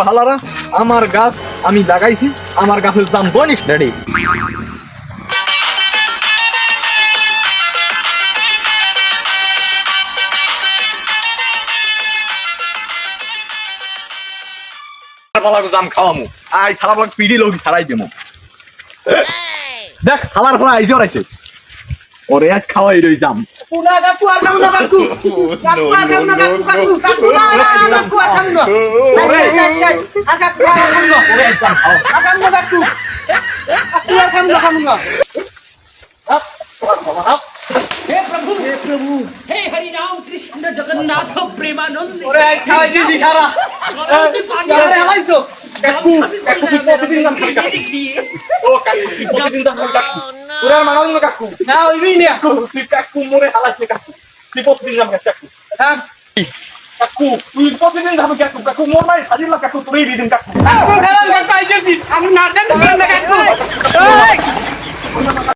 হালারা আমার গাছ আমি লাগাইছি, আমার গাছের দাম বনিক ড্যাডি। জাম খাওয়ামু আই সারা বলাক পিডি লোক ছাড়াই দেবো। দেখ হালার হালা আইসে ওরাইছে ওরে আজ খাওয়াই রই যাম। हे प्रभु हे हरि राम कृष्ण जगन्नाथ प्रेमानंद কাকু কাকু কি প্রতিদিন দাম খাবি কাকু? ও কাকু কি প্রতিদিন দাম খাবি কাকু? তোরা মানাও না কাকু? না ওইবি না কাকু, তুই কাকু মোরে হালাস না কাকু, তুই প্রতিদিন দাম খাবি কাকু। হ্যাঁ কাকু তুই প্রতিদিন দাম খাবি কাকু, কাকু মোর মাই সাজিল না কাকু, তুই দিন কাকু। কাকু খেলাম কাকু আইছি আমি না দেন না কাকু।